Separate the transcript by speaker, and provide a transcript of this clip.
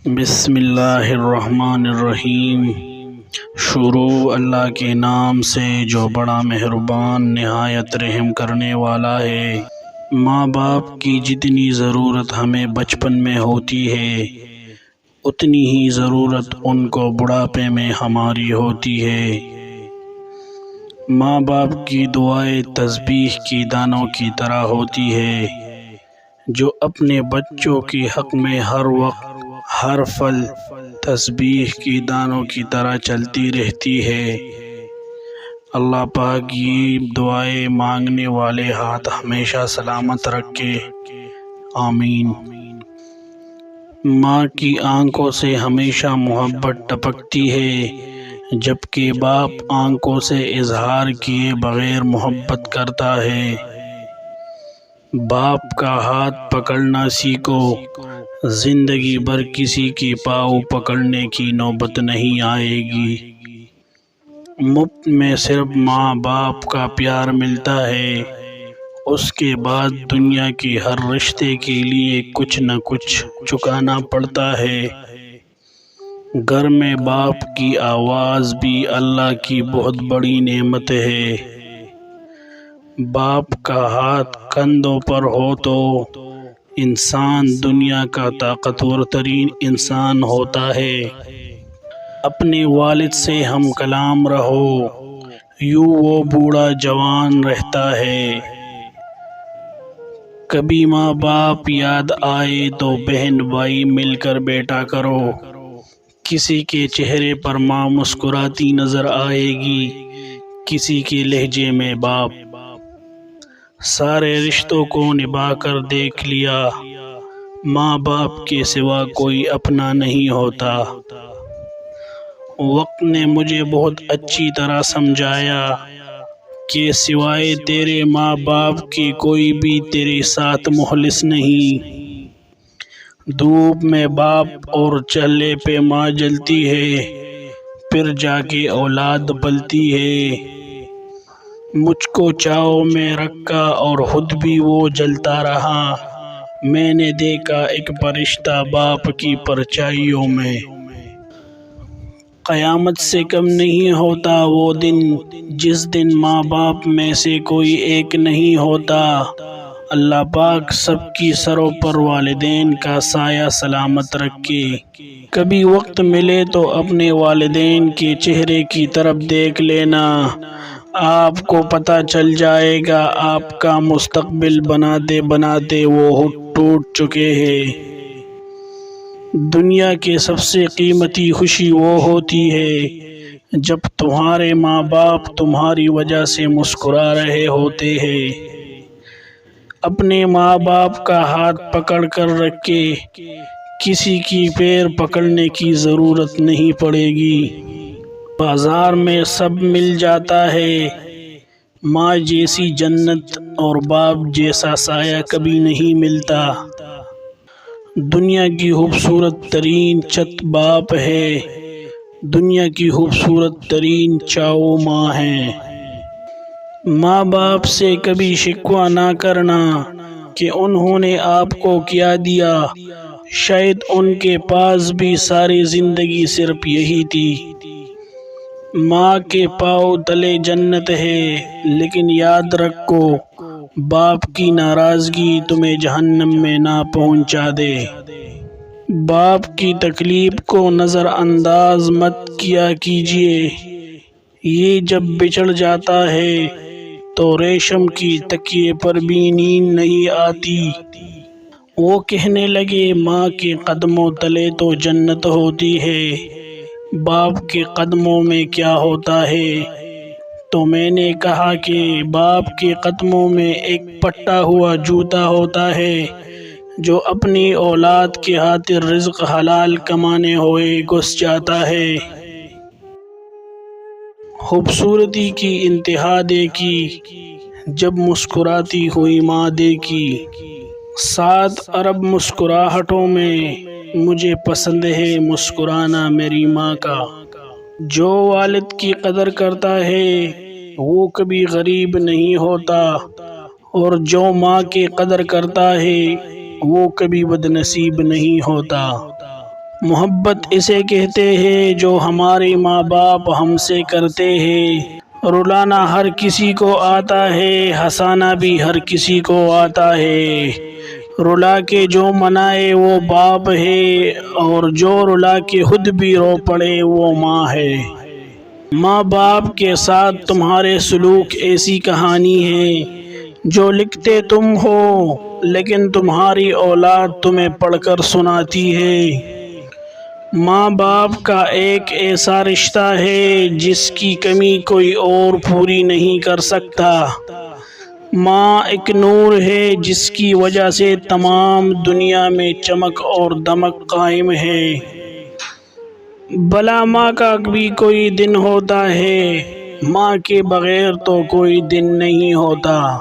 Speaker 1: بسم اللہ الرحمن الرحیم۔ شروع اللہ کے نام سے جو بڑا مہربان نہایت رحم کرنے والا ہے۔ ماں باپ کی جتنی ضرورت ہمیں بچپن میں ہوتی ہے اتنی ہی ضرورت ان کو بڑھاپے میں ہماری ہوتی ہے۔ ماں باپ کی دعائیں تسبیح کی دانوں کی طرح ہوتی ہے جو اپنے بچوں کے حق میں ہر وقت ہر پل تسبیح کی دانوں کی طرح چلتی رہتی ہے۔ اللہ پاک یہ دعائیں مانگنے والے ہاتھ ہمیشہ سلامت رکھے، آمین۔ ماں کی آنکھوں سے ہمیشہ محبت ٹپکتی ہے جبکہ باپ آنکھوں سے اظہار کیے بغیر محبت کرتا ہے۔ باپ کا ہاتھ پکڑنا سیکھو، زندگی بھر کسی کے پاؤں پکڑنے کی نوبت نہیں آئے گی۔ مفت میں صرف ماں باپ کا پیار ملتا ہے، اس کے بعد دنیا کے ہر رشتے کے لیے کچھ نہ کچھ چکانا پڑتا ہے۔ گھر میں باپ کی آواز بھی اللہ کی بہت بڑی نعمت ہے۔ باپ کا ہاتھ کندھوں پر ہو تو انسان دنیا کا طاقتور ترین انسان ہوتا ہے۔ اپنے والد سے ہم کلام رہو، یوں وہ بوڑھا جوان رہتا ہے۔ کبھی ماں باپ یاد آئے تو بہن بھائی مل کر بیٹھا کرو، کسی کے چہرے پر ماں مسکراتی نظر آئے گی، کسی کے لہجے میں باپ۔ سارے رشتوں کو نبھا کر دیکھ لیا، ماں باپ کے سوا کوئی اپنا نہیں ہوتا۔ وقت نے مجھے بہت اچھی طرح سمجھایا کہ سوائے تیرے ماں باپ کے کوئی بھی تیرے ساتھ مخلص نہیں۔ دھوپ میں باپ اور چولہے پہ ماں جلتی ہے، پھر جا کے اولاد پلتی ہے۔ مجھ کو چھاؤں میں رکھا اور خود بھی وہ جلتا رہا، میں نے دیکھا ایک فرشتہ باپ کی پرچھائیوں میں۔ قیامت سے کم نہیں ہوتا وہ دن جس دن ماں باپ میں سے کوئی ایک نہیں ہوتا۔ اللہ پاک سب کی سروں پر والدین کا سایہ سلامت رکھے۔ کبھی وقت ملے تو اپنے والدین کے چہرے کی طرف دیکھ لینا، آپ کو پتہ چل جائے گا آپ کا مستقبل بناتے بناتے وہ ٹوٹ چکے ہیں۔ دنیا کی سب سے قیمتی خوشی وہ ہوتی ہے جب تمہارے ماں باپ تمہاری وجہ سے مسکرا رہے ہوتے ہیں۔ اپنے ماں باپ کا ہاتھ پکڑ کر رکھے، کسی کی پیر پکڑنے کی ضرورت نہیں پڑے گی۔ بازار میں سب مل جاتا ہے، ماں جیسی جنت اور باپ جیسا سایہ کبھی نہیں ملتا۔ دنیا کی خوبصورت ترین چھت باپ ہے، دنیا کی خوبصورت ترین چھاؤں ماں ہے۔ ماں باپ سے کبھی شکوہ نہ کرنا کہ انہوں نے آپ کو کیا دیا، شاید ان کے پاس بھی ساری زندگی صرف یہی تھی۔ ماں کے پاؤں تلے جنت ہے، لیکن یاد رکھو باپ کی ناراضگی تمہیں جہنم میں نہ پہنچا دے۔ باپ کی تکلیف کو نظر انداز مت کیا کیجیے، یہ جب بچھڑ جاتا ہے تو ریشم کی تکیے پر بھی نیند نہیں آتی۔ وہ کہنے لگے ماں کے قدموں تلے تو جنت ہوتی ہے، باپ کے قدموں میں کیا ہوتا ہے؟ تو میں نے کہا کہ باپ کے قدموں میں ایک پھٹا ہوا جوتا ہوتا ہے جو اپنی اولاد کی خاطر رزق حلال کمانے ہوئے گھس جاتا ہے۔ خوبصورتی کی انتہا دیکھی جب مسکراتی ہوئی ماں دیکھی۔ 7 ارب مسکراہٹوں میں مجھے پسند ہے مسکرانا میری ماں کا۔ جو والد کی قدر کرتا ہے وہ کبھی غریب نہیں ہوتا، اور جو ماں کی قدر کرتا ہے وہ کبھی بد نصیب نہیں ہوتا۔ محبت اسے کہتے ہیں جو ہمارے ماں باپ ہم سے کرتے ہیں۔ رلانا ہر کسی کو آتا ہے، ہنسانا بھی ہر کسی کو آتا ہے۔ رلا کے جو منائے وہ باپ ہے، اور جو رلا کے خود بھی رو پڑے وہ ماں ہے۔ ماں باپ کے ساتھ تمہارے سلوک ایسی کہانی ہے جو لکھتے تم ہو، لیکن تمہاری اولاد تمہیں پڑھ کر سناتی ہے۔ ماں باپ کا ایک ایسا رشتہ ہے جس کی کمی کوئی اور پوری نہیں کر سکتا۔ ماں ایک نور ہے جس کی وجہ سے تمام دنیا میں چمک اور دمک قائم ہے۔ بھلا ماں کا بھی کوئی دن ہوتا ہے، ماں کے بغیر تو کوئی دن نہیں ہوتا۔